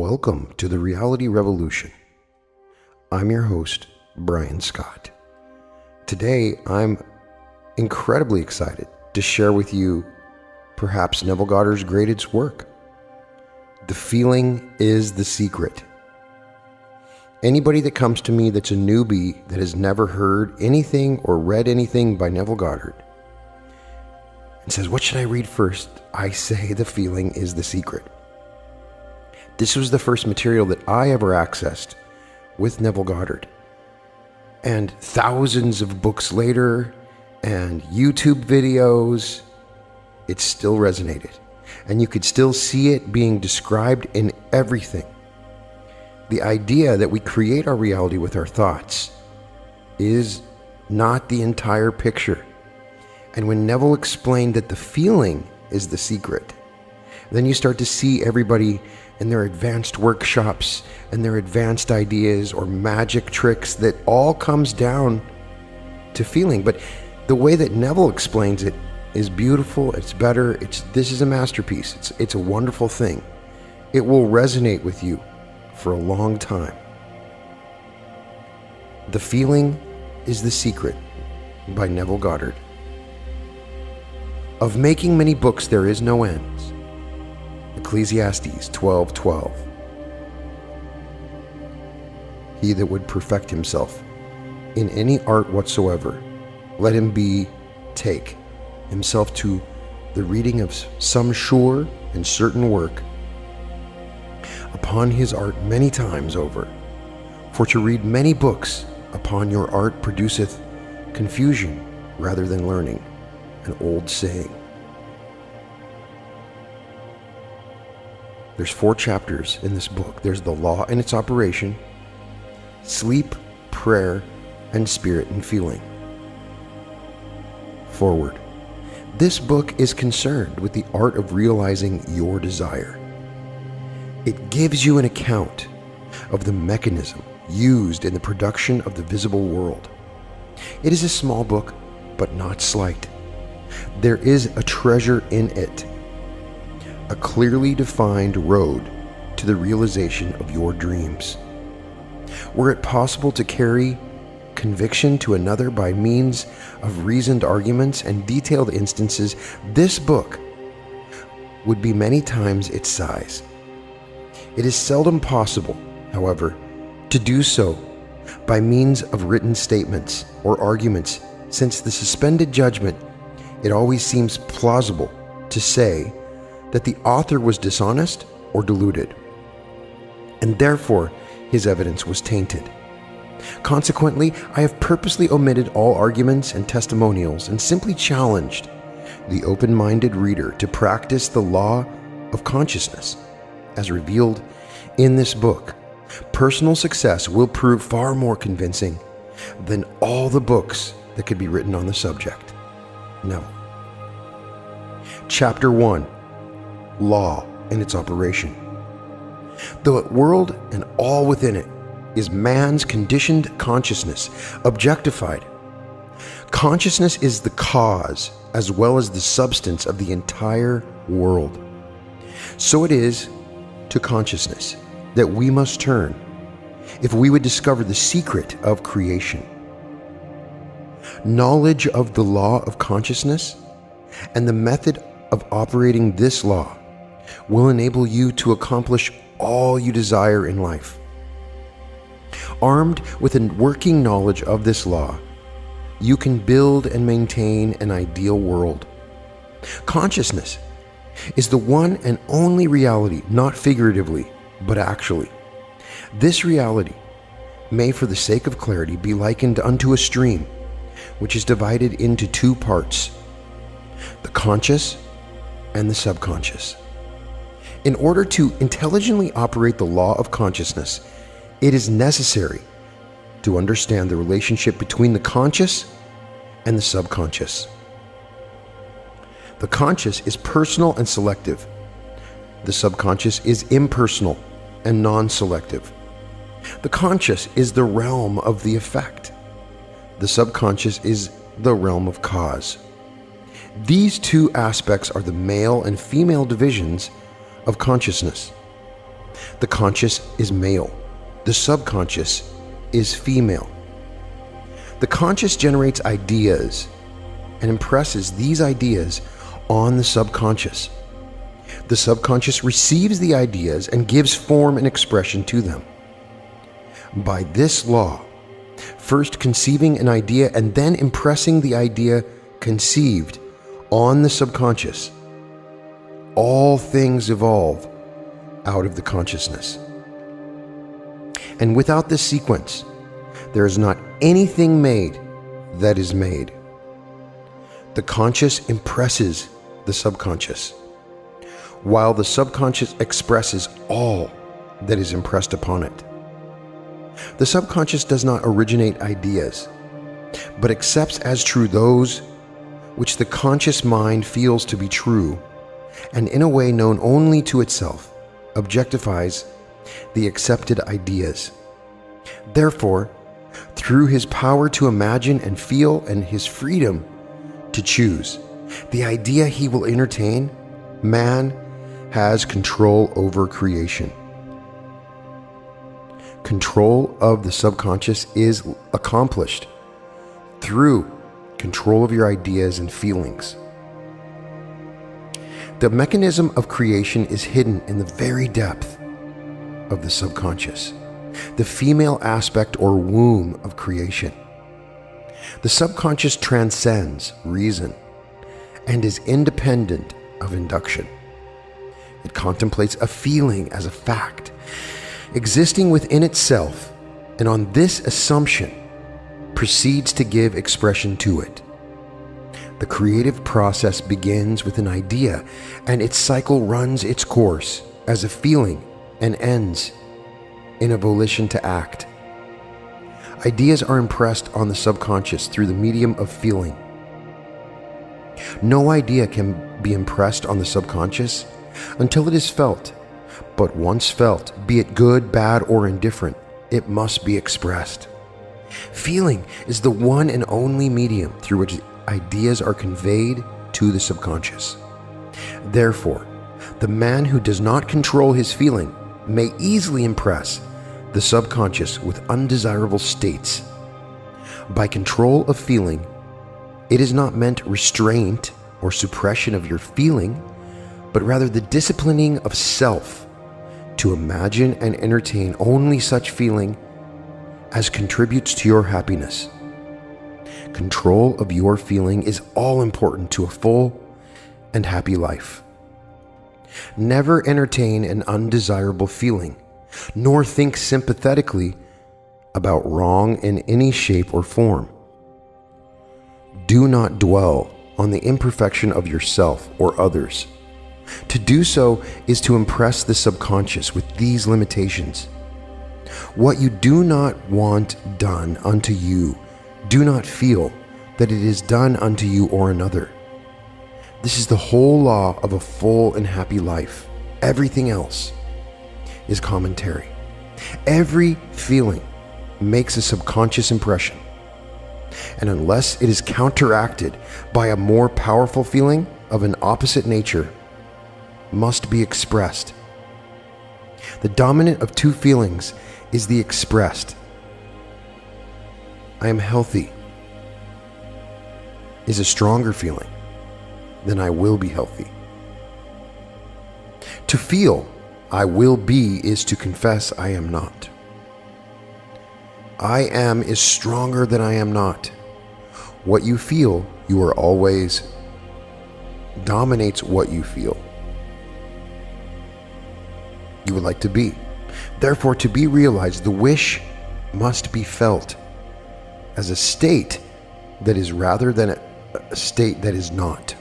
Welcome to the Reality Revolution. I'm your host, Brian Scott. Today, I'm incredibly excited to share with you perhaps Neville Goddard's greatest work. The feeling is the secret. Anybody that comes to me that's a newbie that has never heard anything or read anything by Neville Goddard and says, what should I read first? I say the feeling is the secret. This was the first material that I ever accessed with Neville Goddard. And thousands of books later and YouTube videos, it still resonated. And you could still see it being described in everything. The idea that we create our reality with our thoughts is not the entire picture. And when Neville explained that the feeling is the secret, then you start to see everybody in their advanced workshops and their advanced ideas or magic tricks that all comes down to feeling. But the way that Neville explains it is beautiful, it's better, this is a masterpiece, it's a wonderful thing. It will resonate with you for a long time. The Feeling is the Secret by Neville Goddard. Of making many books there is no end. Ecclesiastes 12:12. He that would perfect himself in any art whatsoever, let him take himself to the reading of some sure and certain work upon his art many times over. For to read many books upon your art produceth confusion rather than learning. An old saying. There's 4 chapters in this book. There's the law and its operation, sleep, prayer, and spirit and feeling. Forward. This book is concerned with the art of realizing your desire. It gives you an account of the mechanism used in the production of the visible world. It is a small book, but not slight. There is a treasure in it. A clearly defined road to the realization of your dreams. Were it possible to carry conviction to another by means of reasoned arguments and detailed instances, this book would be many times its size. It is seldom possible, however, to do so by means of written statements or arguments, since the suspended judgment, it always seems plausible to say that the author was dishonest or deluded, and therefore his evidence was tainted. Consequently, I have purposely omitted all arguments and testimonials and simply challenged the open-minded reader to practice the law of consciousness as revealed in this book. Personal success will prove far more convincing than all the books that could be written on the subject. Neville. Chapter 1. Law and its operation. The world and all within it is man's conditioned consciousness, objectified. Consciousness is the cause as well as the substance of the entire world. So it is to consciousness that we must turn if we would discover the secret of creation. Knowledge of the law of consciousness and the method of operating this law will enable you to accomplish all you desire in life. Armed with a working knowledge of this law, you can build and maintain an ideal world. Consciousness is the one and only reality, not figuratively, but actually. This reality may, for the sake of clarity, be likened unto a stream, which is divided into 2 parts, the conscious and the subconscious. In order to intelligently operate the law of consciousness, it is necessary to understand the relationship between the conscious and the subconscious. The conscious is personal and selective. The subconscious is impersonal and non-selective. The conscious is the realm of the effect. The subconscious is the realm of cause. These 2 aspects are the male and female divisions of consciousness. The conscious is male. The subconscious is female. The conscious generates ideas and impresses these ideas on the subconscious. The subconscious receives the ideas and gives form and expression to them. By this law, first conceiving an idea and then impressing the idea conceived on the subconscious, all things evolve out of the consciousness. And without this sequence, there is not anything made that is made. The conscious impresses the subconscious, while the subconscious expresses all that is impressed upon it. The subconscious does not originate ideas, but accepts as true those which the conscious mind feels to be true, and in a way known only to itself, objectifies the accepted ideas. Therefore, through his power to imagine and feel and his freedom to choose the idea he will entertain, man has control over creation. Control of the subconscious is accomplished through control of your ideas and feelings. The mechanism of creation is hidden in the very depth of the subconscious, the female aspect or womb of creation. The subconscious transcends reason and is independent of induction. It contemplates a feeling as a fact, existing within itself, and on this assumption proceeds to give expression to it. The creative process begins with an idea, and its cycle runs its course as a feeling and ends in a volition to act. Ideas are impressed on the subconscious through the medium of feeling. No idea can be impressed on the subconscious until it is felt, but once felt, be it good, bad, or indifferent, it must be expressed. Feeling is the one and only medium through which ideas are conveyed to the subconscious. Therefore, the man who does not control his feeling may easily impress the subconscious with undesirable states. By control of feeling, it is not meant restraint or suppression of your feeling, but rather the disciplining of self to imagine and entertain only such feeling as contributes to your happiness. Control of your feeling is all important to a full and happy life. Never entertain an undesirable feeling, nor think sympathetically about wrong in any shape or form. Do not dwell on the imperfection of yourself or others. To do so is to impress the subconscious with these limitations. What you do not want done unto you, do not feel that it is done unto you or another. This is the whole law of a full and happy life. Everything else is commentary. Every feeling makes a subconscious impression, and unless it is counteracted by a more powerful feeling of an opposite nature, must be expressed. The dominant of two feelings is the expressed. I am healthy is a stronger feeling than I will be healthy. To feel I will be is to confess I am not. I am is stronger than I am not. What you feel, you are always dominates what you feel you would like to be. Therefore, to be realized, the wish must be felt as a state that is rather than a state that is not.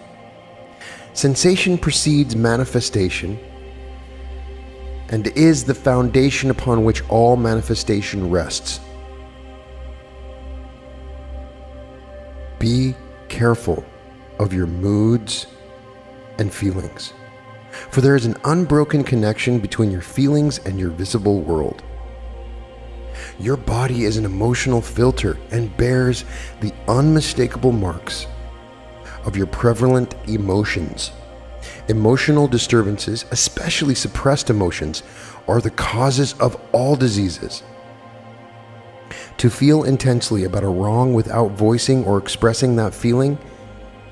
Sensation precedes manifestation and is the foundation upon which all manifestation rests. Be careful of your moods and feelings, for there is an unbroken connection between your feelings and your visible world. Your body is an emotional filter and bears the unmistakable marks of your prevalent emotions. Emotional disturbances, especially suppressed emotions, are the causes of all diseases. To feel intensely about a wrong without voicing or expressing that feeling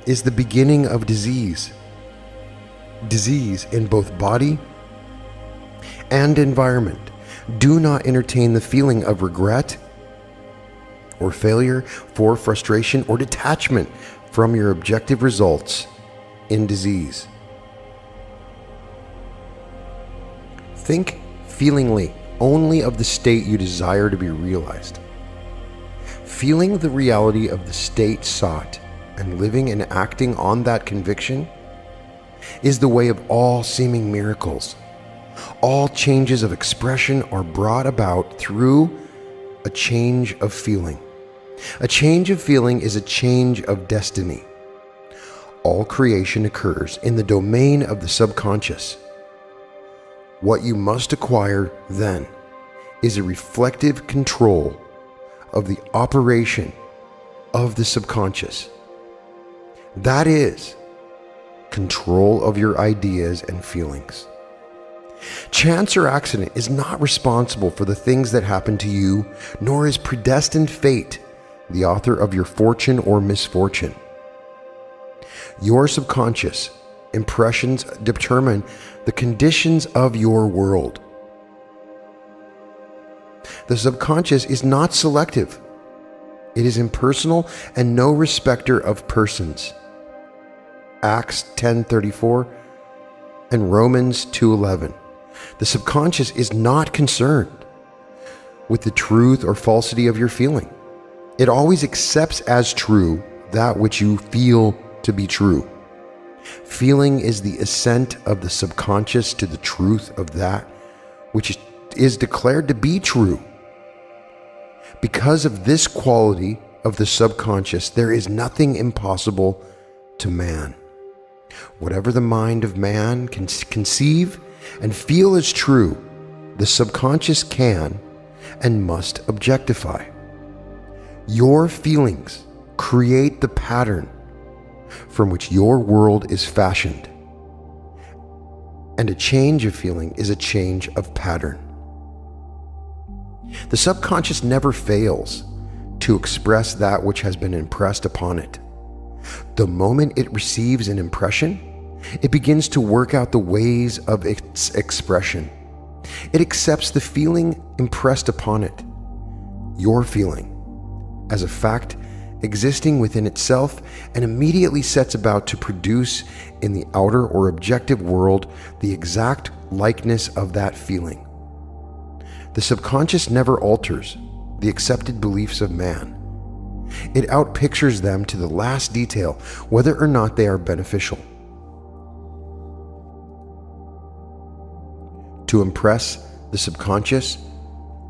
is the beginning of disease. Disease in both body and environment. Do not entertain the feeling of regret or failure, for frustration or detachment from your objective results in disease. Think feelingly only of the state you desire to be realized. Feeling the reality of the state sought and living and acting on that conviction is the way of all seeming miracles. All changes of expression are brought about through a change of feeling. A change of feeling is a change of destiny. All creation occurs in the domain of the subconscious. What you must acquire then is a reflective control of the operation of the subconscious. That is, control of your ideas and feelings. Chance or accident is not responsible for the things that happen to you, nor is predestined fate the author of your fortune or misfortune. Your subconscious impressions determine the conditions of your world. The subconscious is not selective. It is impersonal and no respecter of persons. Acts 10:34 and Romans 2:11. The subconscious is not concerned with the truth or falsity of your feeling. It always accepts as true that which you feel to be true. Feeling is the assent of the subconscious to the truth of that which is declared to be true. Because of this quality of the subconscious, there is nothing impossible to man. Whatever the mind of man can conceive and feel is true, the subconscious can and must objectify. Your feelings create the pattern from which your world is fashioned. And a change of feeling is a change of pattern. The subconscious never fails to express that which has been impressed upon it. The moment it receives an impression, it begins to work out the ways of its expression. It accepts the feeling impressed upon it, your feeling, as a fact existing within itself, and immediately sets about to produce in the outer or objective world the exact likeness of that feeling. The subconscious never alters the accepted beliefs of man. It outpictures them to the last detail, whether or not they are beneficial. To impress the subconscious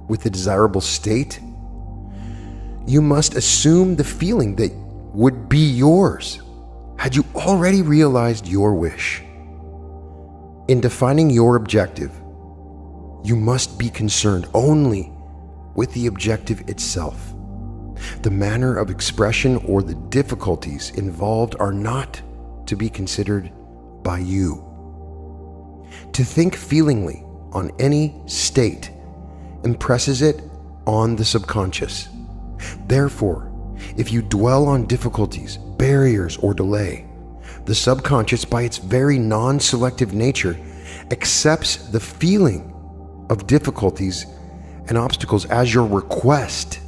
with the desirable state, you must assume the feeling that would be yours had you already realized your wish. In defining your objective, you must be concerned only with the objective itself. The manner of expression or the difficulties involved are not to be considered by you. To think feelingly on any state impresses it on the subconscious. Therefore, if you dwell on difficulties, barriers, or delay, the subconscious, by its very non-selective nature, accepts the feeling of difficulties and obstacles as your request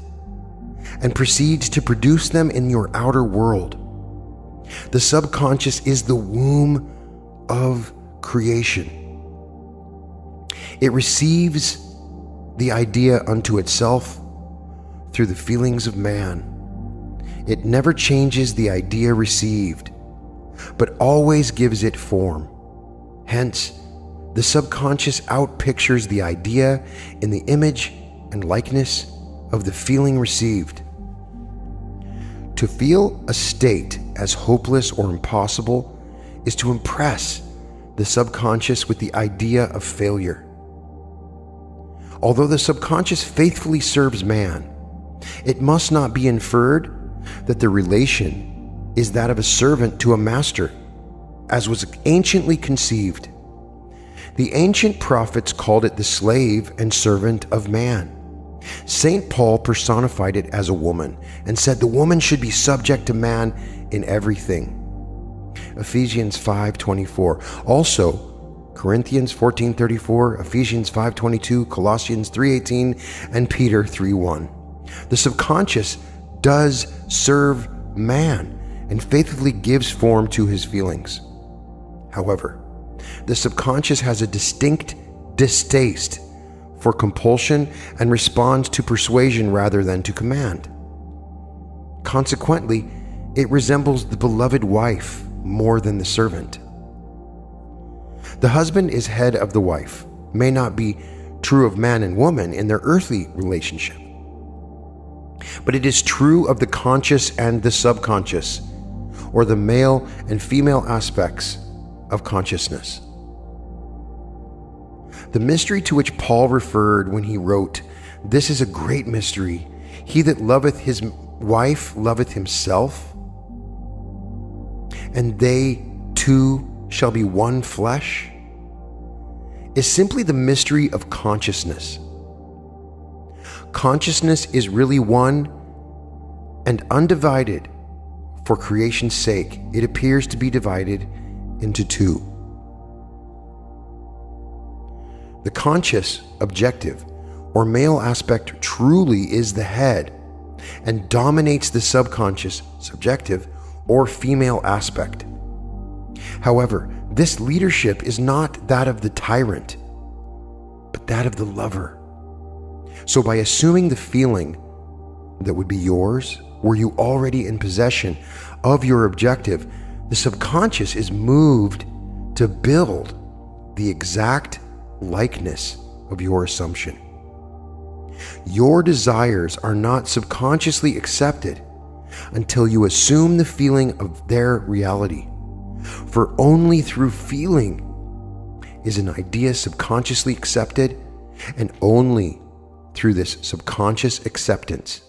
and proceeds to produce them in your outer world. The subconscious is the womb of creation. It receives the idea unto itself through the feelings of man. It never changes the idea received, but always gives it form. Hence, the subconscious outpictures the idea in the image and likeness of the feeling received. To feel a state as hopeless or impossible is to impress the subconscious with the idea of failure. Although the subconscious faithfully serves man, it must not be inferred that the relation is that of a servant to a master, as was anciently conceived. The ancient prophets called it the slave and servant of man. St. Paul personified it as a woman and said the woman should be subject to man in everything. Ephesians 5:24. Also, Corinthians 14:34, Ephesians 5:22, Colossians 3:18, and Peter 3:1. The subconscious does serve man and faithfully gives form to his feelings. However, the subconscious has a distinct distaste for compulsion and responds to persuasion rather than to command. Consequently, it resembles the beloved wife more than the servant. The husband is head of the wife, may not be true of man and woman in their earthly relationship, but it is true of the conscious and the subconscious, or the male and female aspects of consciousness. The mystery to which Paul referred when he wrote, "This is a great mystery. He that loveth his wife loveth himself, and they two shall be one flesh," is simply the mystery of consciousness. Consciousness is really one and undivided. For creation's sake, it appears to be divided into two. The conscious, objective, or male aspect truly is the head and dominates the subconscious, subjective, or female aspect. However, this leadership is not that of the tyrant, but that of the lover. So by assuming the feeling that would be yours, were you already in possession of your objective, the subconscious is moved to build the exact likeness of your assumption. Your desires are not subconsciously accepted until you assume the feeling of their reality. For only through feeling is an idea subconsciously accepted, and only through this subconscious acceptance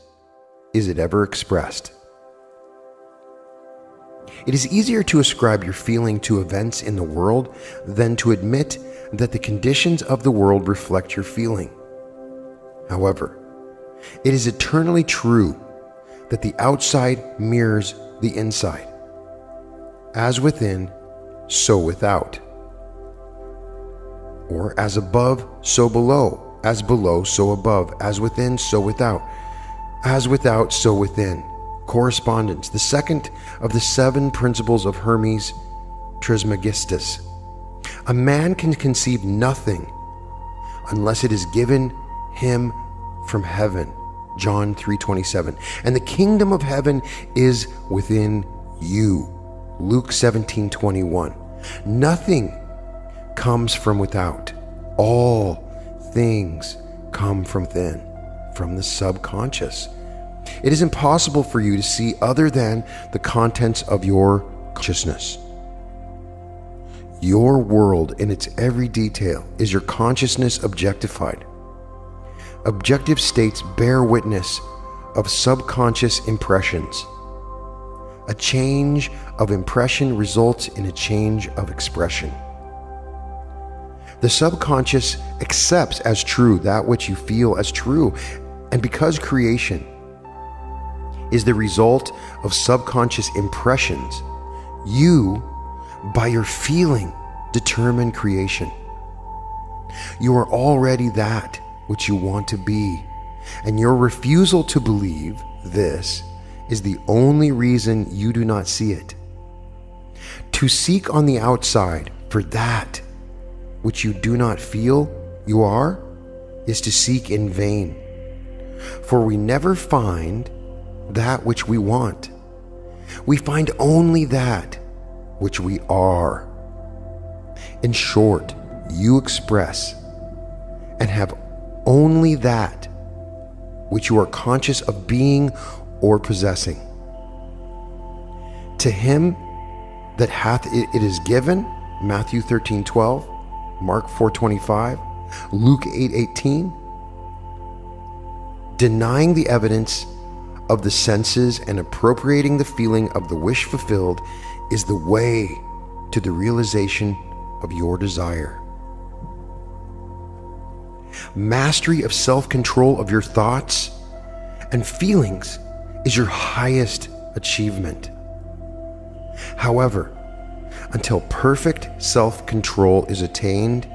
is it ever expressed. It is easier to ascribe your feeling to events in the world than to admit that the conditions of the world reflect your feeling. However, it is eternally true that the outside mirrors the inside. As within, so without. Or as above, so below. As below, so above. As within, so without. As without, so within. Correspondence, the second of the 7 principles of Hermes Trismegistus. A man can conceive nothing unless it is given him from heaven. John 3:27. And the kingdom of heaven is within you. Luke 17:21. Nothing comes from without. All things come from within, from the subconscious. It is impossible for you to see other than the contents of your consciousness. Your world in its every detail is your consciousness objectified. Objective states bear witness of subconscious impressions. A change of impression results in a change of expression. The subconscious accepts as true that which you feel as true, and because creation is the result of subconscious impressions, you, by your feeling, determine creation. You are already that which you want to be, and your refusal to believe this is the only reason you do not see it. To seek on the outside for that which you do not feel you are is to seek in vain. For we never find that which we want. We find only that which we are. In short, you express and have only that which you are conscious of being or possessing. To him that hath it is given, Matthew 13:12, Mark 4:25, Luke 8:18. Denying the evidence of the senses and appropriating the feeling of the wish fulfilled is the way to the realization of your desire. Mastery of self-control of your thoughts and feelings is your highest achievement. However, until perfect self-control is attained,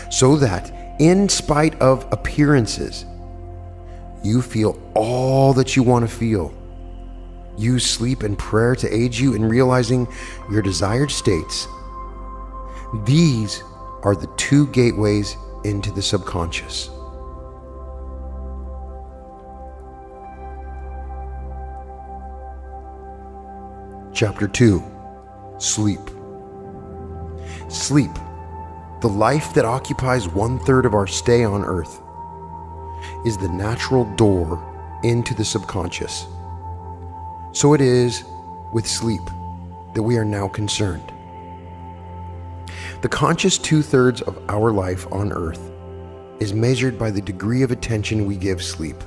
so that in spite of appearances, you feel all that you want to feel, use sleep and prayer to aid you in realizing your desired states. These are the two gateways into the subconscious. Chapter 2. Sleep. Sleep, the life that occupies 1/3 of our stay on Earth, is the natural door into the subconscious. So it is with sleep that we are now concerned. The conscious 2/3 of our life on Earth is measured by the degree of attention we give sleep.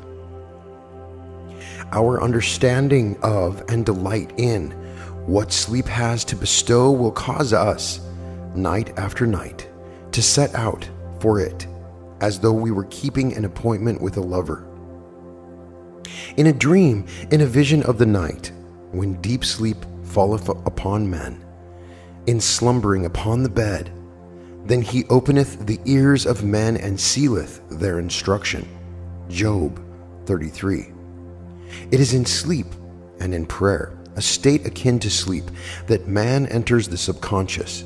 Our understanding of and delight in what sleep has to bestow will cause us, night after night, to set out for it as though we were keeping an appointment with a lover. In a dream, in a vision of the night, when deep sleep falleth upon men, in slumbering upon the bed, then he openeth the ears of men and sealeth their instruction. Job 33. It is in sleep and in prayer, a state akin to sleep, that man enters the subconscious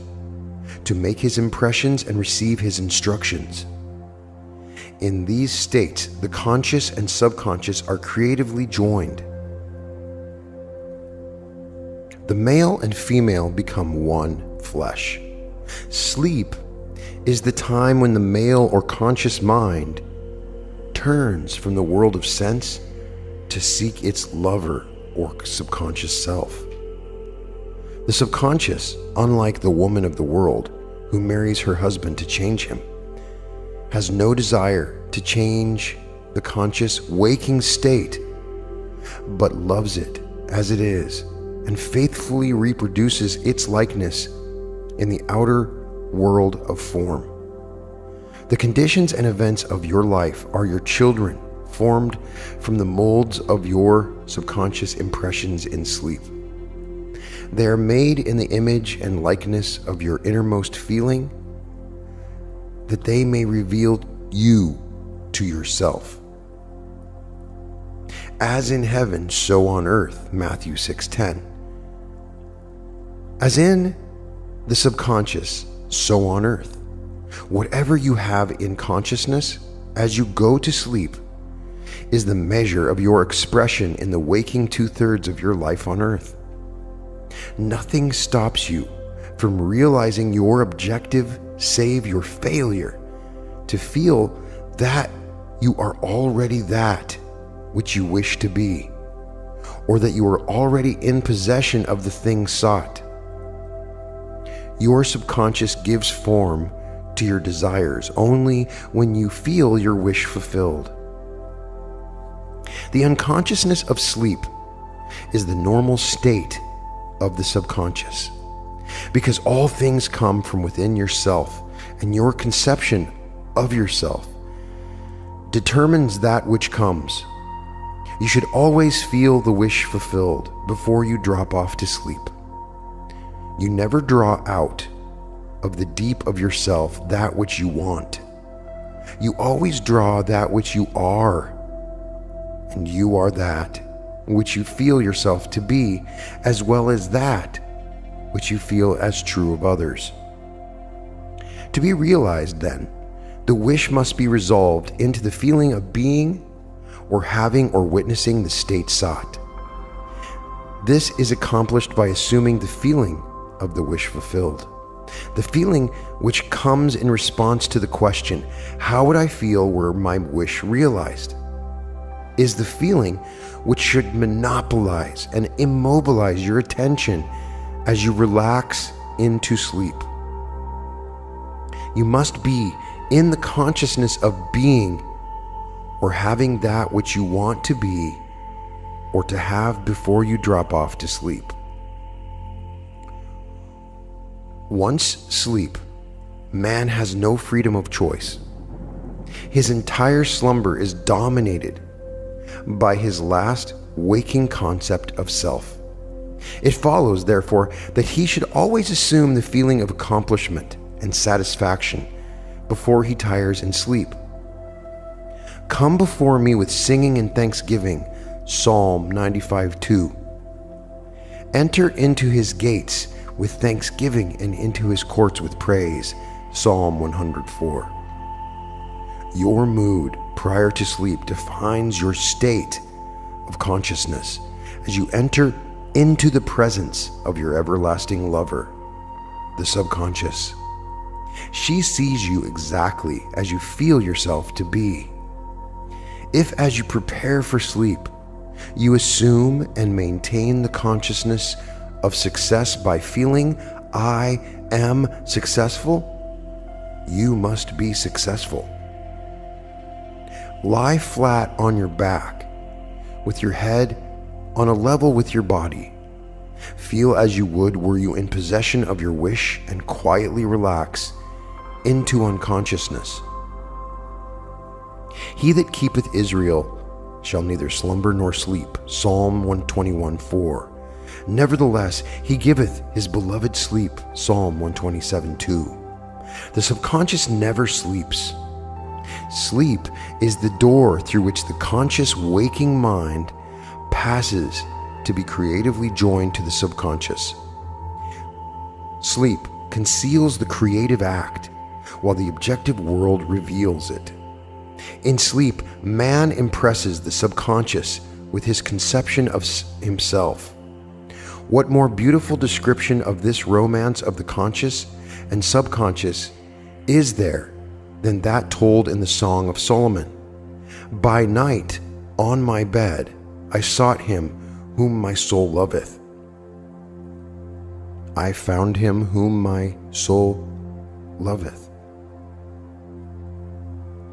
to make his impressions and receive his instructions. In these states, the conscious and subconscious are creatively joined. The male and female become one flesh. Sleep is the time when the male or conscious mind turns from the world of sense to seek its lover or subconscious self. The subconscious, unlike the woman of the world who marries her husband to change him, has no desire to change the conscious waking state, but loves it as it is and faithfully reproduces its likeness in the outer world of form. The conditions and events of your life are your children, formed from the molds of your subconscious impressions in sleep. They are made in the image and likeness of your innermost feeling, that they may reveal you to yourself. As in heaven, so on earth, Matthew 6:10. As in the subconscious, so on earth. Whatever you have in consciousness as you go to sleep is the measure of your expression in the waking 2/3 of your life on earth. Nothing stops you from realizing your objective save your failure to feel that you are already that which you wish to be, or that you are already in possession of the thing sought. Your subconscious gives form to your desires only when you feel your wish fulfilled. The unconsciousness of sleep is the normal state of the subconscious, because all things come from within yourself, and your conception of yourself determines that which comes. You should always feel the wish fulfilled before you drop off to sleep. You never draw out of the deep of yourself that which you want. You always draw that which you are, and you are that which you feel yourself to be, as well as that which you feel as true of others. To be realized, then, the wish must be resolved into the feeling of being or having or witnessing the state sought. This is accomplished by assuming the feeling of the wish fulfilled. The feeling which comes in response to the question, how would I feel were my wish realized, is the feeling which should monopolize and immobilize your attention as you relax into sleep. You must be in the consciousness of being or having that which you want to be or to have before you drop off to sleep. Once sleep, man has no freedom of choice. His entire slumber is dominated by his last waking concept of self. It follows, therefore, that he should always assume the feeling of accomplishment and satisfaction before he tires in sleep. Come before me with singing and thanksgiving, Psalm 95:2. Enter into his gates with thanksgiving and into his courts with praise, Psalm 104. Your mood prior to sleep defines your state of consciousness as you enter into the presence of your everlasting lover, the subconscious. She sees you exactly as you feel yourself to be. If, as you prepare for sleep, you assume and maintain the consciousness of success by feeling I am successful, you must be successful. Lie flat on your back with your head on a level with your body. Feel as you would were you in possession of your wish and quietly relax into unconsciousness. He that keepeth Israel shall neither slumber nor sleep, Psalm 121:4. Nevertheless, he giveth his beloved sleep, Psalm 127:2. The subconscious never sleeps. Sleep is the door through which the conscious waking mind passes to be creatively joined to the subconscious. Sleep conceals the creative act, while the objective world reveals it. In sleep, man impresses the subconscious with his conception of himself. What more beautiful description of this romance of the conscious and subconscious is there than that told in the Song of Solomon? By night, on my bed, I sought him whom my soul loveth. I found him whom my soul loveth.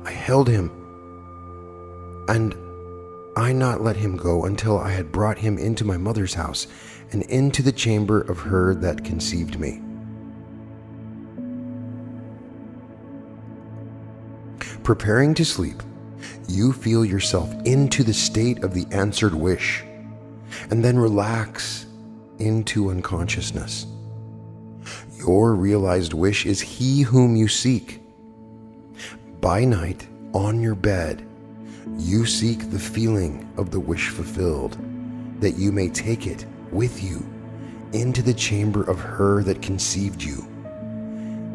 I held him, and I not let him go until I had brought him into my mother's house and into the chamber of her that conceived me. Preparing to sleep, you feel yourself into the state of the answered wish, and then relax into unconsciousness. Your realized wish is he whom you seek. By night, on your bed, you seek the feeling of the wish fulfilled, that you may take it with you into the chamber of her that conceived you,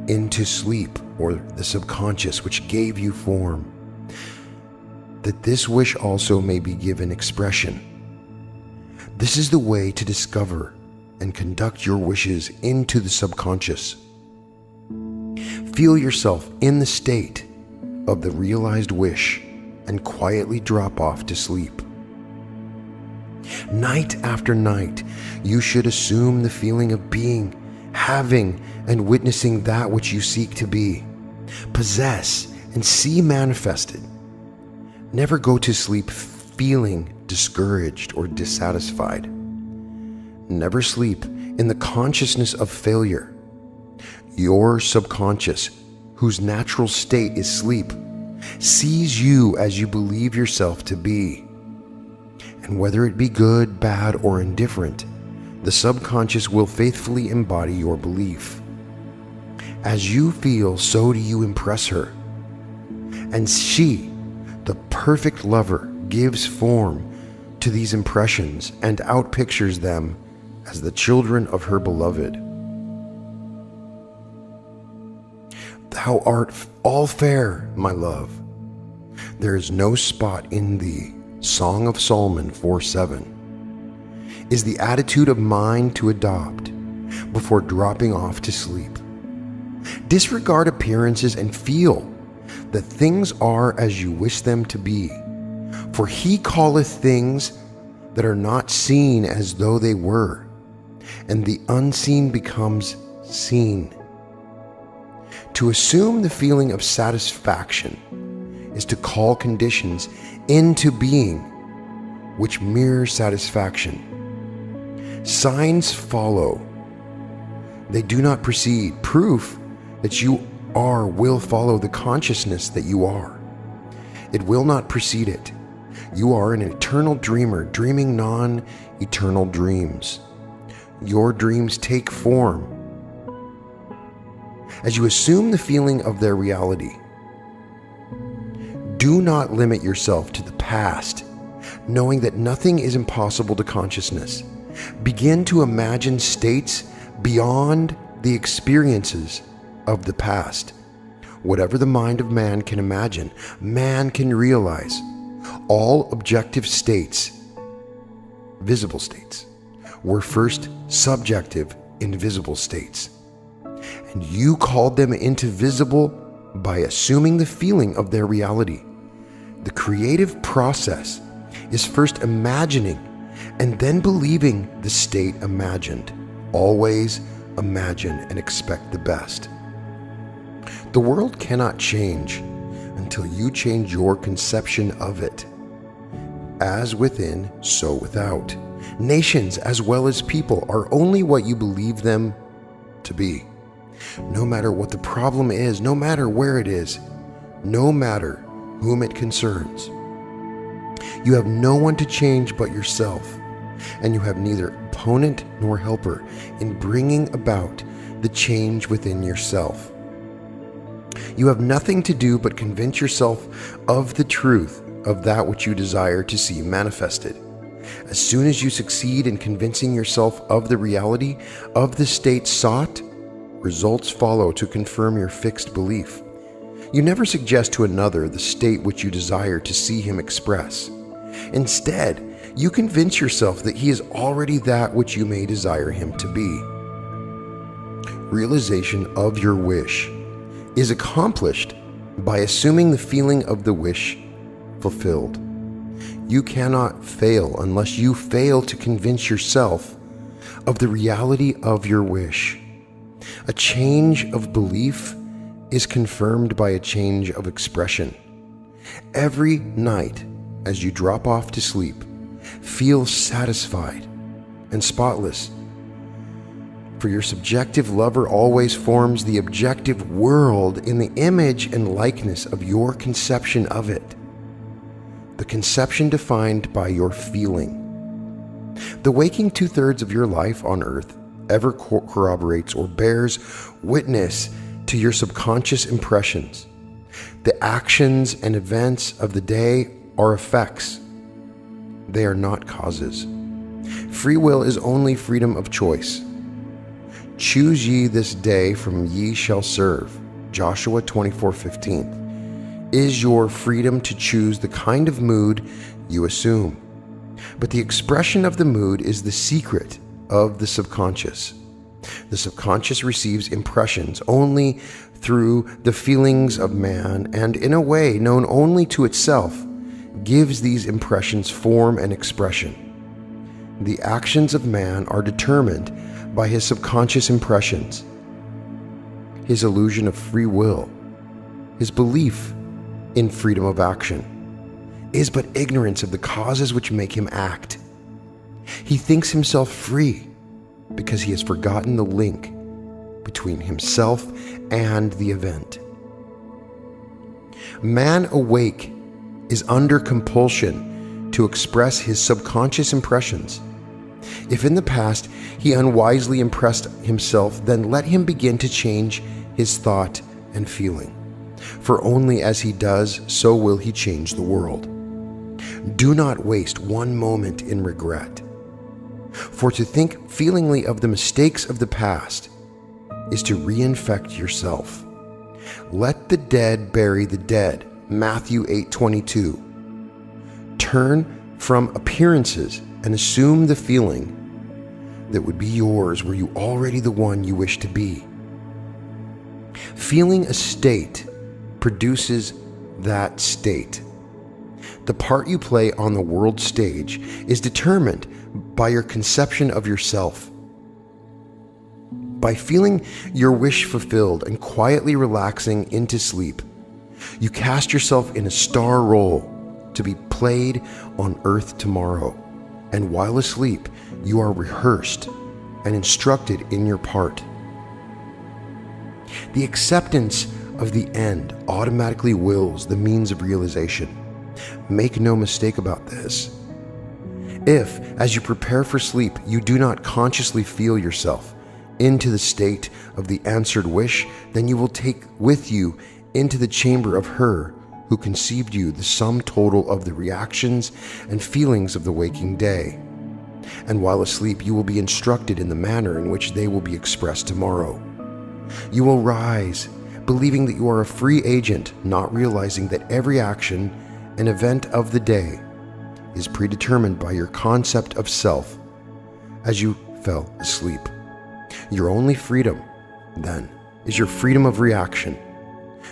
into sleep, or the subconscious which gave you form, that this wish also may be given expression. This is the way to discover and conduct your wishes into the subconscious. Feel yourself in the state of the realized wish and quietly drop off to sleep. Night after night, you should assume the feeling of being, having, and witnessing that which you seek to be, possess, and see manifested. Never go to sleep feeling discouraged or dissatisfied. Never sleep in the consciousness of failure. Your subconscious, whose natural state is sleep, sees you as you believe yourself to be. And whether it be good, bad, or indifferent, the subconscious will faithfully embody your belief. As you feel, so do you impress her. And she, the perfect lover, gives form to these impressions and outpictures them as the children of her beloved. Thou art all fair, my love. There is no spot in thee, Song of Solomon 4:7, is the attitude of mind to adopt before dropping off to sleep. Disregard appearances and feel that things are as you wish them to be. For he calleth things that are not seen as though they were, and the unseen becomes seen. To assume the feeling of satisfaction is to call conditions into being which mirror satisfaction. Signs follow. They do not precede. Proof that you are will follow the consciousness that you are. It will not precede it. You are an eternal dreamer, dreaming non-eternal dreams. Your dreams take form as you assume the feeling of their reality. Do not limit yourself to the past, knowing that nothing is impossible to consciousness. Begin to imagine states beyond the experiences of the past. Whatever the mind of man can imagine, man can realize. All objective states, visible states, were first subjective, invisible states. And you called them into visible by assuming the feeling of their reality. The creative process is first imagining and then believing the state imagined. Always imagine and expect the best. The world cannot change until you change your conception of it. As within, so without. Nations as well as people are only what you believe them to be. No matter what the problem is, no matter where it is, no matter whom it concerns. You have no one to change but yourself, and you have neither opponent nor helper in bringing about the change within yourself. You have nothing to do but convince yourself of the truth of that which you desire to see manifested. As soon as you succeed in convincing yourself of the reality of the state sought, results follow to confirm your fixed belief. You never suggest to another the state which you desire to see him express. Instead, you convince yourself that he is already that which you may desire him to be. Realization of your wish is accomplished by assuming the feeling of the wish fulfilled. You cannot fail unless you fail to convince yourself of the reality of your wish. A change of belief is confirmed by a change of expression. Every night, as you drop off to sleep, feel satisfied and spotless. For your subjective lover always forms the objective world in the image and likeness of your conception of it. The conception defined by your feeling. The waking 2/3 of your life on earth ever corroborates or bears witness to your subconscious impressions. The actions and events of the day are effects. They are not causes. Free will is only freedom of choice. Choose ye this day from ye shall serve. Joshua 24:15. Is your freedom to choose the kind of mood you assume. But the expression of the mood is the secret of the subconscious. The subconscious receives impressions only through the feelings of man, and in a way known only to itself, gives these impressions form and expression. The actions of man are determined by his subconscious impressions, his illusion of free will, his belief in freedom of action, is but ignorance of the causes which make him act. He thinks himself free because he has forgotten the link between himself and the event. Man awake is under compulsion to express his subconscious impressions. If in the past he unwisely impressed himself, then let him begin to change his thought and feeling. For only as he does, so will he change the world. Do not waste one moment in regret. For to think feelingly of the mistakes of the past is to reinfect yourself. Let the dead bury the dead. Matthew 8:22. Turn from appearances and assume the feeling that would be yours were you already the one you wish to be. Feeling a state produces that state. The part you play on the world stage is determined by your conception of yourself. By feeling your wish fulfilled and quietly relaxing into sleep, you cast yourself in a star role to be played on earth tomorrow. And while asleep, you are rehearsed and instructed in your part. The acceptance of the end automatically wills the means of realization. Make no mistake about this. If, as you prepare for sleep, you do not consciously feel yourself into the state of the answered wish, then you will take with you into the chamber of her who conceived you the sum total of the reactions and feelings of the waking day. And while asleep, you will be instructed in the manner in which they will be expressed tomorrow. You will rise, believing that you are a free agent, not realizing that every action and event of the day is predetermined by your concept of self as you fell asleep. Your only freedom, then, is your freedom of reaction.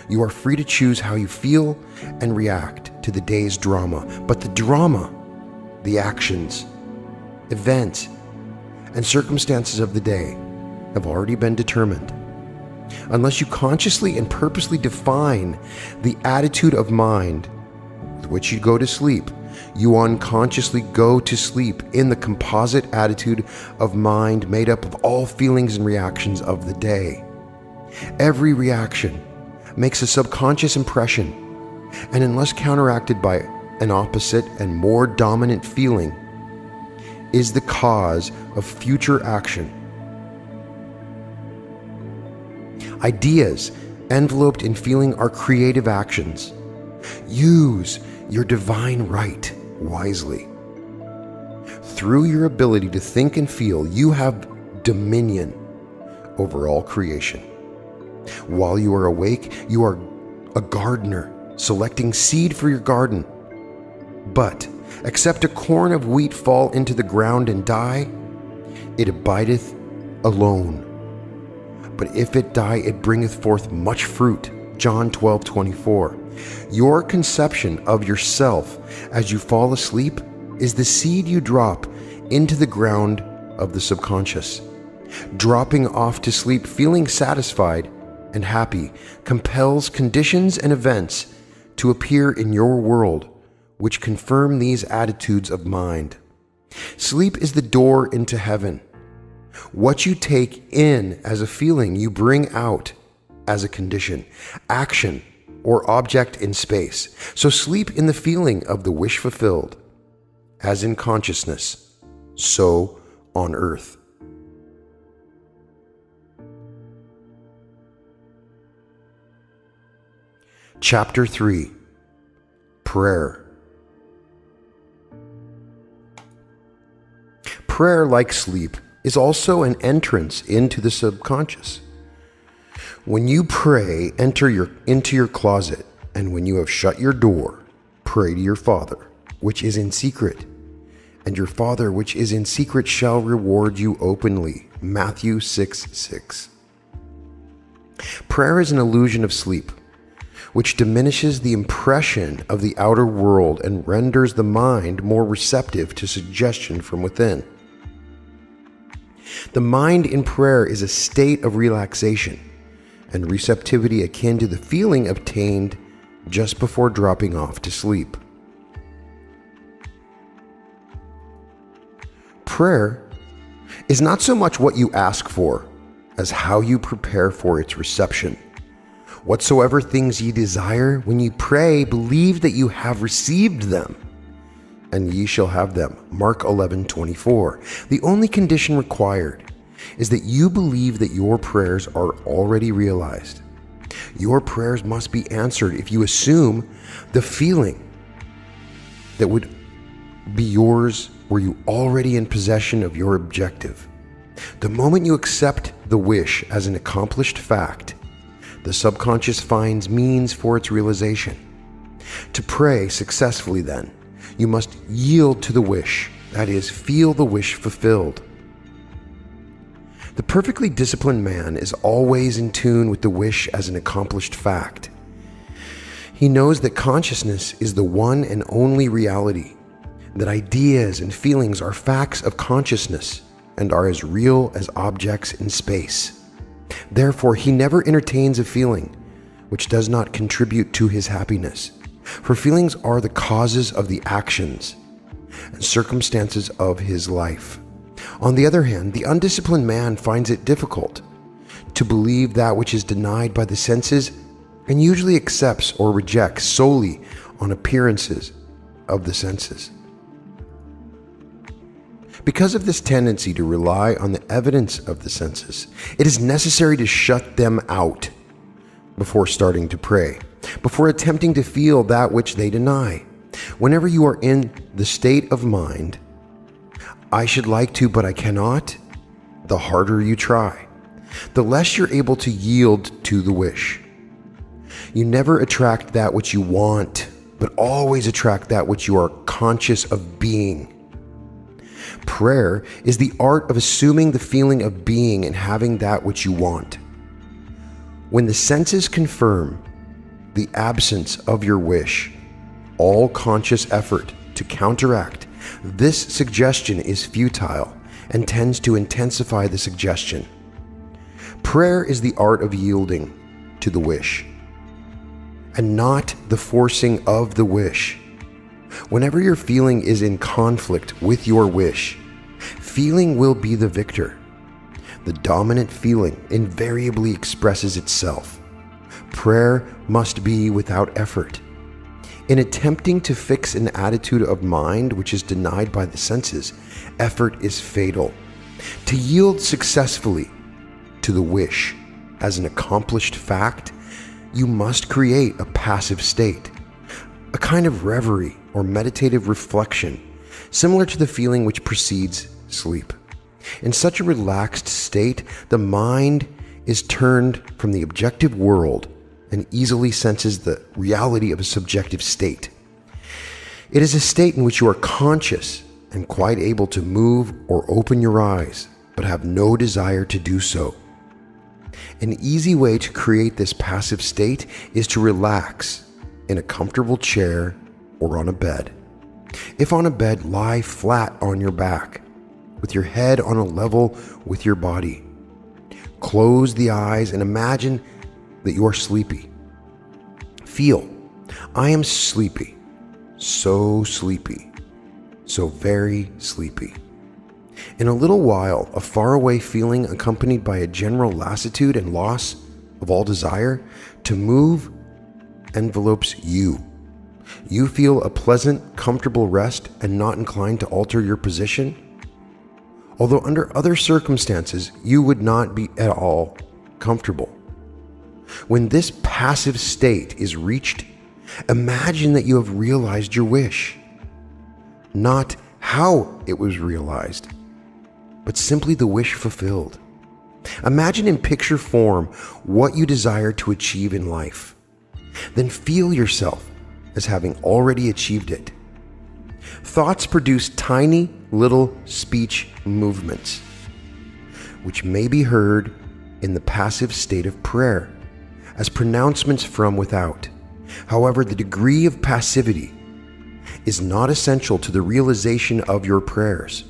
You are free to choose how you feel and react to the day's drama, but the drama, the actions, events, and circumstances of the day have already been determined. Unless you consciously and purposely define the attitude of mind with which you go to sleep, you unconsciously go to sleep in the composite attitude of mind made up of all feelings and reactions of the day. Every reaction makes a subconscious impression, and unless counteracted by an opposite and more dominant feeling, is the cause of future action. Ideas enveloped in feeling are creative actions. Use your divine right wisely. Through your ability to think and feel, you have dominion over all creation. While you are awake, you are a gardener selecting seed for your garden. But except a corn of wheat fall into the ground and die, it abideth alone. But if it die, it bringeth forth much fruit. John 12:24. Your conception of yourself as you fall asleep is the seed you drop into the ground of the subconscious. Dropping off to sleep feeling satisfied and happy compels conditions and events to appear in your world which confirm these attitudes of mind. Sleep is the door into heaven. What you take in as a feeling, you bring out as a condition, action, or object in space. So sleep in the feeling of the wish fulfilled, as in consciousness, so on earth. Chapter 3. Prayer. Prayer, like sleep, is also an entrance into the subconscious. When you pray, enter into your closet, and when you have shut your door, pray to your Father, which is in secret, and your Father which is in secret shall reward you openly. Matthew 6:6. Prayer is an illusion of sleep, which diminishes the impression of the outer world and renders the mind more receptive to suggestion from within. The mind in prayer is a state of relaxation and receptivity akin to the feeling obtained just before dropping off to sleep. Prayer is not so much what you ask for as how you prepare for its reception. Whatsoever things ye desire, when ye pray, believe that you have received them, and ye shall have them. Mark 11:24. The only condition required is that you believe that your prayers are already realized. Your prayers must be answered if you assume the feeling that would be yours were you already in possession of your objective. The moment you accept the wish as an accomplished fact, the subconscious finds means for its realization. To pray successfully, then, you must yield to the wish, that is, feel the wish fulfilled. The perfectly disciplined man is always in tune with the wish as an accomplished fact. He knows that consciousness is the one and only reality, that ideas and feelings are facts of consciousness and are as real as objects in space. Therefore, he never entertains a feeling which does not contribute to his happiness, for feelings are the causes of the actions and circumstances of his life. On the other hand, the undisciplined man finds it difficult to believe that which is denied by the senses and usually accepts or rejects solely on appearances of the senses. Because of this tendency to rely on the evidence of the senses, it is necessary to shut them out before starting to pray, before attempting to feel that which they deny. Whenever you are in the state of mind, I should like to, but I cannot, the harder you try, the less you're able to yield to the wish. You never attract that which you want, but always attract that which you are conscious of being. Prayer is the art of assuming the feeling of being and having that which you want. When the senses confirm the absence of your wish, all conscious effort to counteract this suggestion is futile and tends to intensify the suggestion. Prayer is the art of yielding to the wish, and not the forcing of the wish. Whenever your feeling is in conflict with your wish, feeling will be the victor. The dominant feeling invariably expresses itself. Prayer must be without effort. In attempting to fix an attitude of mind which is denied by the senses, effort is fatal. To yield successfully to the wish as an accomplished fact, you must create a passive state, a kind of reverie or meditative reflection, similar to the feeling which precedes sleep. In such a relaxed state, the mind is turned from the objective world and easily senses the reality of a subjective state. It is a state in which you are conscious and quite able to move or open your eyes, but have no desire to do so. An easy way to create this passive state is to relax in a comfortable chair or on a bed. If on a bed, lie flat on your back, with your head on a level with your body. Close the eyes and imagine that you are sleepy. Feel, I am sleepy, so very sleepy. In a little while, a faraway feeling accompanied by a general lassitude and loss of all desire to move envelopes you. You feel a pleasant, comfortable rest and not inclined to alter your position. Although under other circumstances, you would not be at all comfortable. When this passive state is reached, imagine that you have realized your wish. Not how it was realized, but simply the wish fulfilled. Imagine in picture form what you desire to achieve in life. Then feel yourself as having already achieved it. Thoughts produce tiny little speech movements, which may be heard in the passive state of prayer as pronouncements from without. However, the degree of passivity is not essential to the realization of your prayers.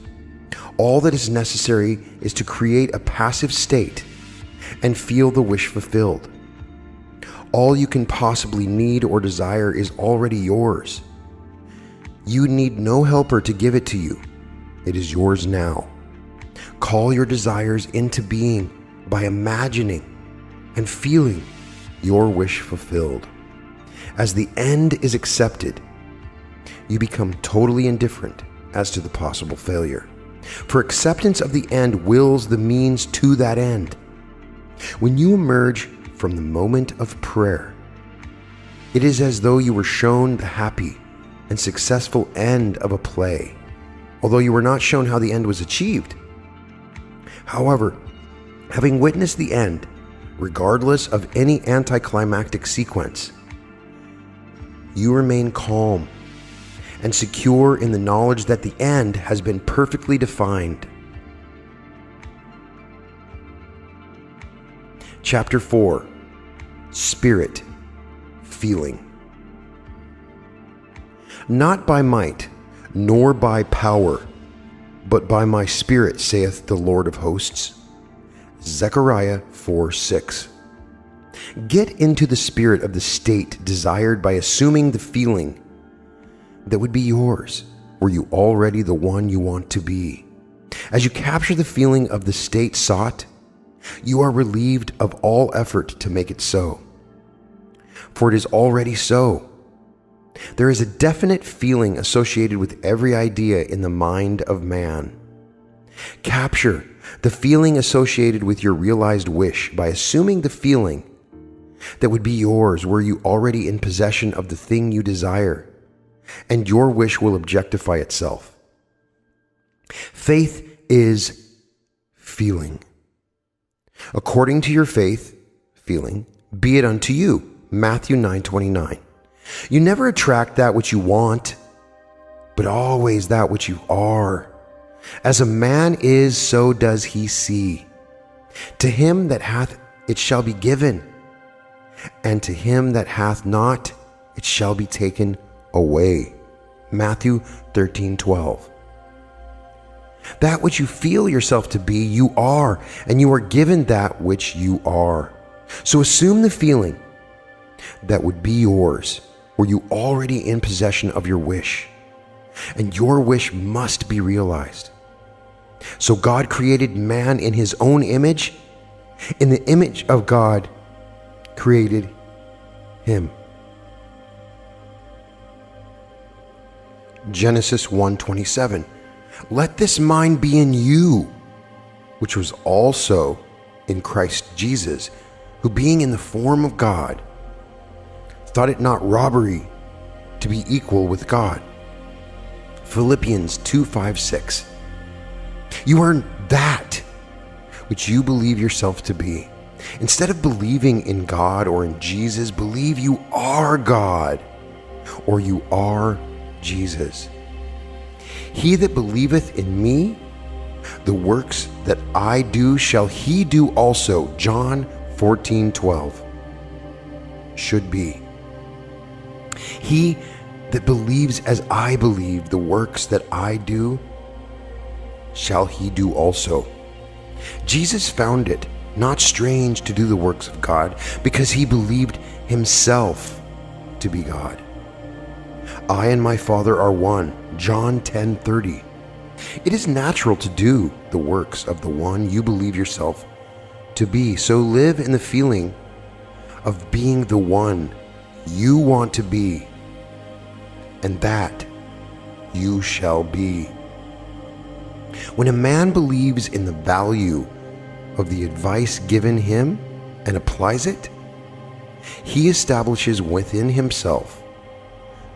All that is necessary is to create a passive state and feel the wish fulfilled. All you can possibly need or desire is already yours. You need no helper to give it to you. It is yours now. Call your desires into being by imagining and feeling your wish fulfilled. As the end is accepted, you become totally indifferent as to the possible failure. For acceptance of the end wills the means to that end. When you emerge from the moment of prayer, it is as though you were shown the happy and successful end of a play, although you were not shown how the end was achieved. However, having witnessed the end, regardless of any anticlimactic sequence, you remain calm and secure in the knowledge that the end has been perfectly defined. Chapter 4. Spirit Feeling. Not by might, nor by power, but by my Spirit, saith the Lord of hosts. Zechariah 4:6. Get into the spirit of the state desired by assuming the feeling that would be yours, were you already the one you want to be. As you capture the feeling of the state sought, you are relieved of all effort to make it so. For it is already so. There is a definite feeling associated with every idea in the mind of man. Capture the feeling associated with your realized wish by assuming the feeling that would be yours were you already in possession of the thing you desire, and your wish will objectify itself. Faith is feeling. According to your faith, feeling, be it unto you. Matthew 9:29. You never attract that which you want, but always that which you are. As a man is, so does he see. To him that hath, it shall be given, and to him that hath not, it shall be taken away. Matthew 13:12. That which you feel yourself to be, you are, and you are given that which you are. So assume the feeling that would be yours were you already in possession of your wish, and your wish must be realized. So God created man in his own image. In the image of God created him. Genesis 1:27. Let this mind be in you, which was also in Christ Jesus, who being in the form of God, thought it not robbery to be equal with God. Philippians 2:5-6. You are that which you believe yourself to be. Instead of believing in God or in Jesus, believe you are God, or you are Jesus. He that believeth in me, the works that I do shall he do also. John 14:12. Should be. He that believes as I believe, the works that I do shall he do also. Jesus found it not strange to do the works of God because he believed himself to be God. I and my Father are one. John 10:30. It is natural to do the works of the one you believe yourself to be. So live in the feeling of being the one you want to be, and that you shall be. When a man believes in the value of the advice given him and applies it, he establishes within himself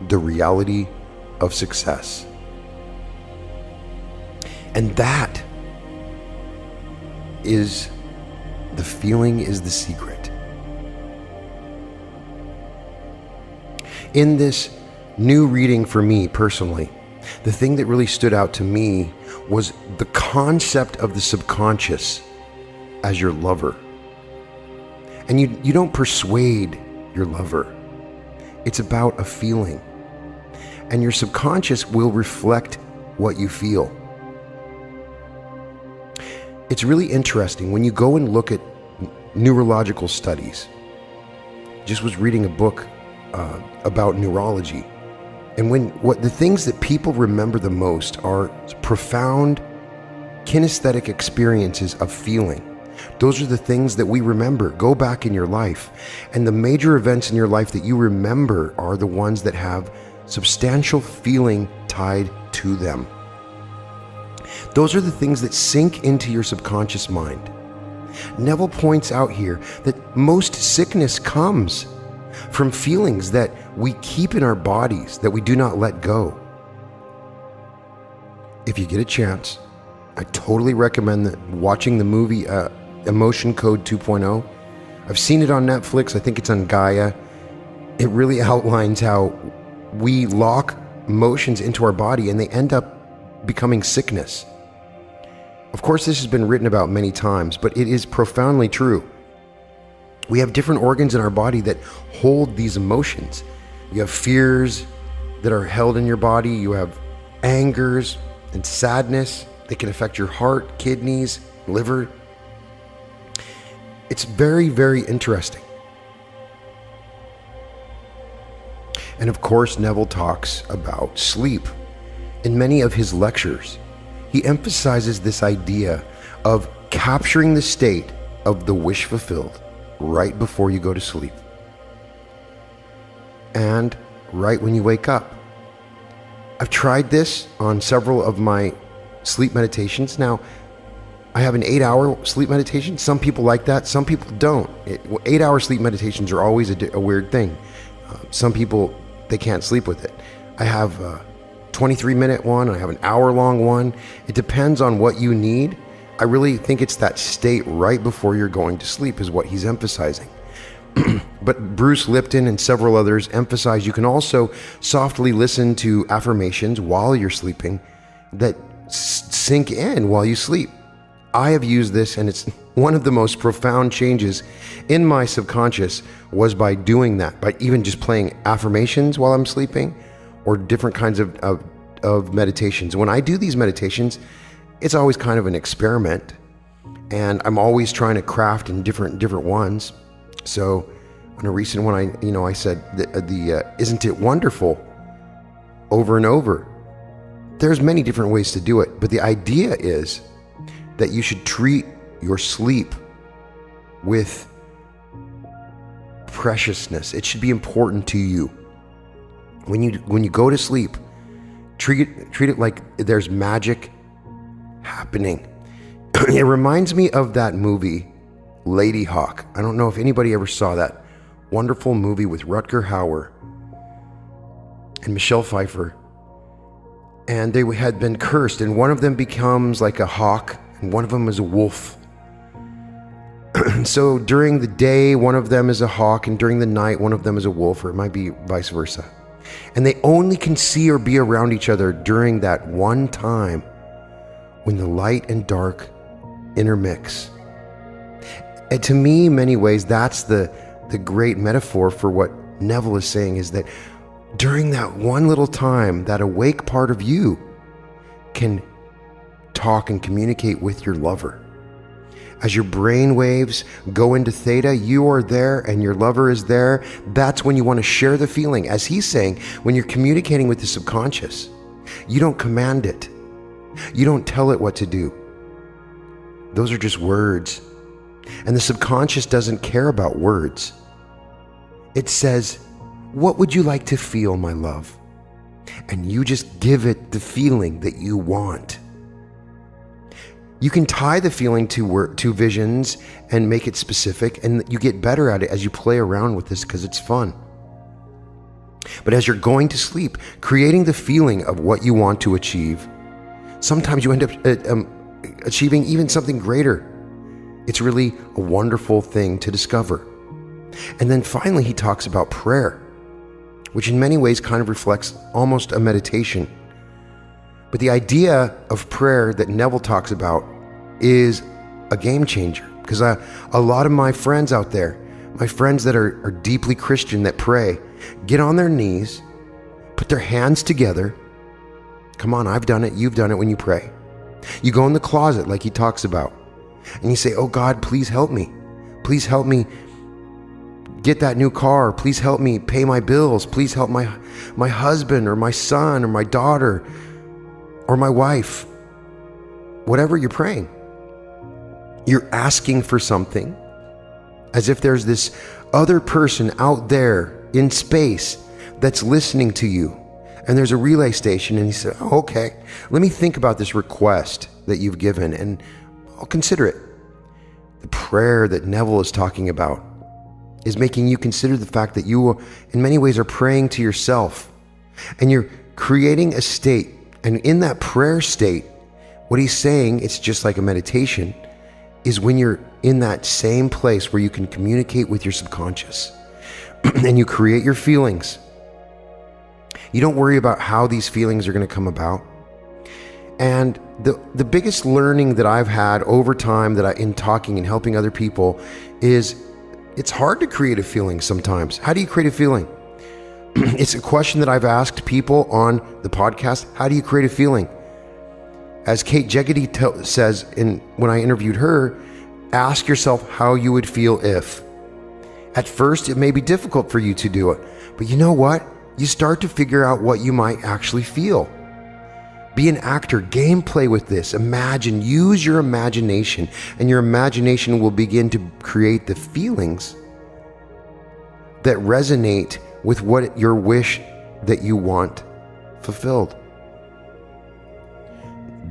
the reality of success. And that is the feeling, is the secret. In this new reading for me personally, the thing that really stood out to me was the concept of the subconscious as your lover. And you don't persuade your lover. It's about a feeling. And your subconscious will reflect what you feel. It's really interesting when you go and look at neurological studies. Just was reading a book about neurology. And what the things that people remember the most are profound kinesthetic experiences of feeling. Those are the things that we remember. Go back in your life, and the major events in your life that you remember are the ones that have substantial feeling tied to them. Those are the things that sink into your subconscious mind. Neville points out here that most sickness comes from feelings that we keep in our bodies that we do not let go. If you get a chance, I totally recommend watching the movie Emotion Code 2.0. I've seen it on Netflix. I think it's on Gaia. It really outlines how we lock emotions into our body and they end up becoming sickness. Of course, this has been written about many times, but it is profoundly true. We have different organs in our body that hold these emotions. You have fears that are held in your body. You have angers and sadness that can affect your heart, kidneys, liver. It's very, very interesting. And of course, Neville talks about sleep. In many of his lectures, he emphasizes this idea of capturing the state of the wish fulfilled right before you go to sleep. And right when you wake up. I've tried this on several of my sleep meditations. Now, I have an 8-hour sleep meditation. Some people like that. Some people don't. 8-hour sleep meditations are always a weird thing. Some people, they can't sleep with it. I have a 23-minute one. I have an hour-long one. It depends on what you need. I really think it's that state right before you're going to sleep is what he's emphasizing. But Bruce Lipton and several others emphasize you can also softly listen to affirmations while you're sleeping that sink in while you sleep. I have used this, and it's one of the most profound changes in my subconscious was by doing that, by even just playing affirmations while I'm sleeping or different kinds of meditations. When I do these meditations, it's always kind of an experiment, and I'm always trying to craft in different ones. So on a recent one, I said the isn't it wonderful over and over. There's many different ways to do it, but the idea is that you should treat your sleep with preciousness. It should be important to you. When you go to sleep, treat it like there's magic happening. It reminds me of that movie, Lady Hawk. I don't know if anybody ever saw that wonderful movie with Rutger Hauer and Michelle Pfeiffer. And they had been cursed, and one of them becomes like a hawk, and one of them is a wolf. So during the day, one of them is a hawk, and during the night, one of them is a wolf, or it might be vice versa. And they only can see or be around each other during that one time when the light and dark intermix. And to me, in many ways, that's the great metaphor for what Neville is saying, is that during that one little time, that awake part of you can talk and communicate with your lover. As your brain waves go into theta, you are there and your lover is there. That's when you want to share the feeling. As he's saying, when you're communicating with the subconscious, you don't command it. You don't tell it what to do. Those are just words. And the subconscious doesn't care about words. It says, "What would you like to feel, my love?" And you just give it the feeling that you want. You can tie the feeling to visions and make it specific, and you get better at it as you play around with this because it's fun. But as you're going to sleep, creating the feeling of what you want to achieve, sometimes you end up achieving even something greater. It's really a wonderful thing to discover. And then finally, he talks about prayer, which in many ways kind of reflects almost a meditation. But the idea of prayer that Neville talks about is a game changer, because a lot of my friends out there, my friends that are deeply Christian that pray, get on their knees, put their hands together. Come on, I've done it. You've done it when you pray. You go in the closet like he talks about, and you say, "Oh God, please help me. Please help me get that new car. Please help me pay my bills. Please help my husband or my son or my daughter or my wife." Whatever you're praying, you're asking for something as if there's this other person out there in space that's listening to you. And there's a relay station, and he said, "Oh, okay, let me think about this request that you've given, and I'll consider it." The prayer that Neville is talking about is making you consider the fact that you, in many ways, are praying to yourself, and you're creating a state. And in that prayer state, what he's saying, it's just like a meditation, is when you're in that same place where you can communicate with your subconscious and you create your feelings. You don't worry about how these feelings are going to come about. And the biggest learning that I've had over time in talking and helping other people is it's hard to create a feeling sometimes. How do you create a feeling? It's a question that I've asked people on the podcast. How do you create a feeling? As Kate Jeggedy says when I interviewed her, ask yourself how you would feel if. At first, it may be difficult for you to do it, but you know what? You start to figure out what you might actually feel. Be an actor, gameplay with this. Imagine, use your imagination, and your imagination will begin to create the feelings that resonate with what your wish that you want fulfilled.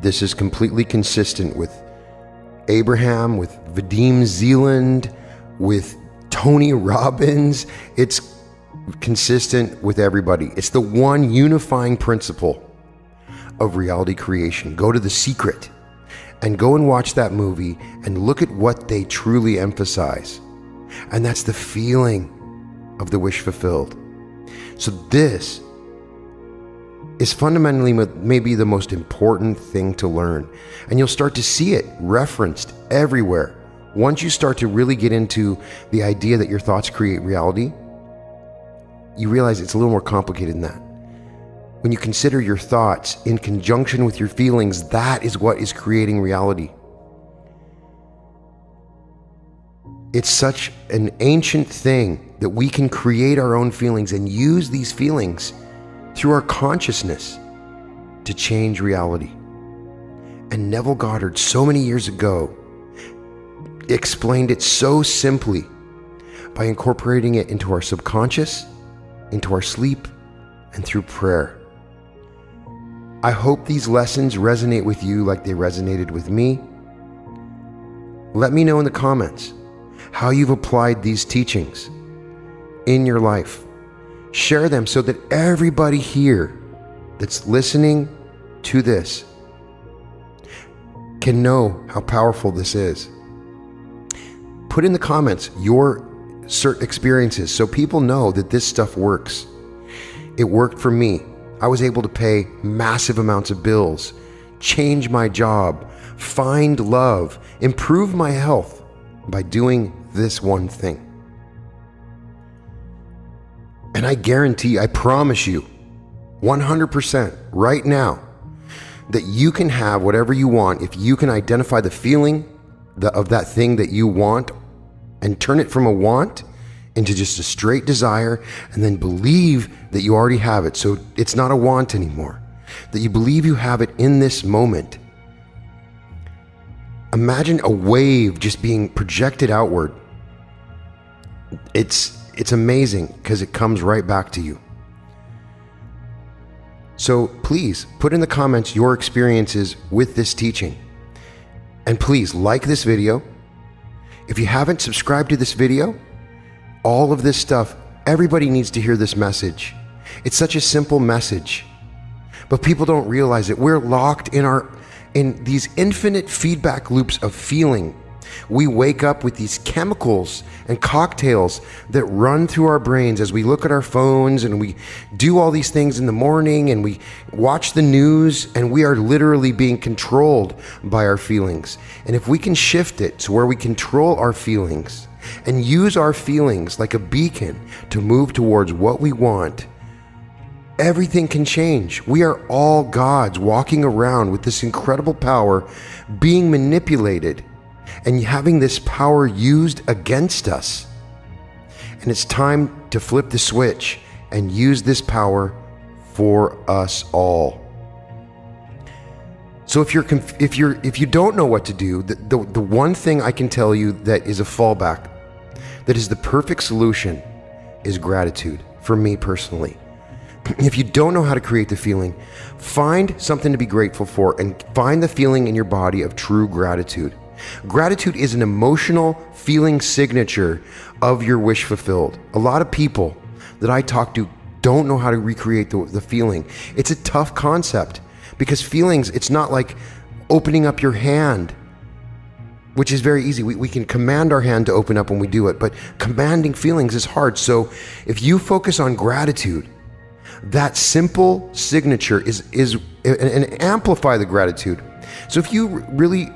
This is completely consistent with Abraham, with Vadim Zealand, with Tony Robbins. It's consistent with everybody. It's the one unifying principle of reality creation. Go to The Secret and go and watch that movie and look at what they truly emphasize. And that's the feeling of the wish fulfilled. So this is fundamentally maybe the most important thing to learn. And you'll start to see it referenced everywhere. Once you start to really get into the idea that your thoughts create reality, you realize it's a little more complicated than that. When you consider your thoughts in conjunction with your feelings, that is what is creating reality. It's such an ancient thing that we can create our own feelings and use these feelings through our consciousness to change reality. And Neville Goddard, so many years ago, explained it so simply by incorporating it into our subconscious, into our sleep, and through prayer. I hope these lessons resonate with you like they resonated with me. Let me know in the comments how you've applied these teachings in your life. Share them so that everybody here that's listening to this can know how powerful this is. Put in the comments your experiences so people know that this stuff works. It worked for me. I was able to pay massive amounts of bills, change my job, find love, improve my health by doing this one thing. And I guarantee, I promise you, 100% right now, that you can have whatever you want if you can identify the feeling of that thing that you want and turn it from a want into just a straight desire, and then believe that you already have it. So it's not a want anymore, that you believe you have it in this moment. Imagine a wave just being projected outward. It's amazing because it comes right back to you. So please put in the comments your experiences with this teaching. And please like this video. If you haven't subscribed to this video, all of this stuff, everybody needs to hear this message. It's such a simple message, but people don't realize it. We're locked in these infinite feedback loops of feeling. We wake up with these chemicals and cocktails that run through our brains as we look at our phones, and we do all these things in the morning, and we watch the news, and we are literally being controlled by our feelings. And if we can shift it to where we control our feelings and use our feelings like a beacon to move towards what we want, everything can change. We are all gods walking around with this incredible power, being manipulated and having this power used against us. And it's time to flip the switch and use this power for us all. So if you don't know what to do, the one thing I can tell you that is a fallback, that is the perfect solution, is gratitude, for me personally. If you don't know how to create the feeling, find something to be grateful for and find the feeling in your body of true gratitude. Gratitude is an emotional feeling signature of your wish fulfilled. A lot of people that I talk to don't know how to recreate the feeling. It's a tough concept because feelings, it's not like opening up your hand, which is very easy. We can command our hand to open up when we do it, but commanding feelings is hard. So if you focus on gratitude, that simple signature and amplify the gratitude. So if you really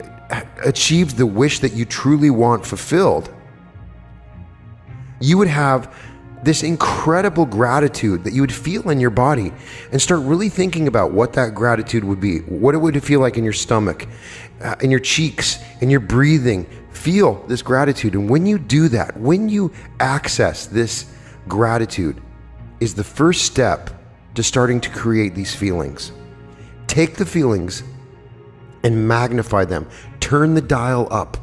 achieved the wish that you truly want fulfilled, you would have this incredible gratitude that you would feel in your body, and start really thinking about what that gratitude would be, what it would feel like in your stomach, in your cheeks, in your breathing. Feel this gratitude. And when you do that, when you access this gratitude, is the first step to starting to create these feelings. Take the feelings and magnify them. Turn the dial up.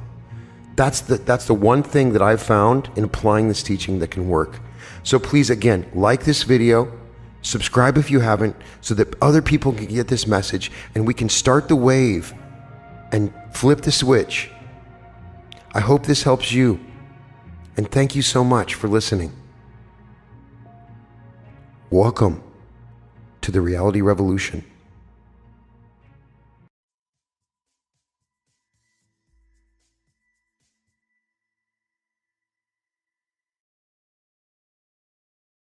That's the one thing that I've found in applying this teaching that can work. So please, again, like this video, Subscribe if you haven't, so that other people can get this message and we can start the wave and flip the switch. I hope this helps you, and thank you so much for listening. Welcome to the Reality Revolution.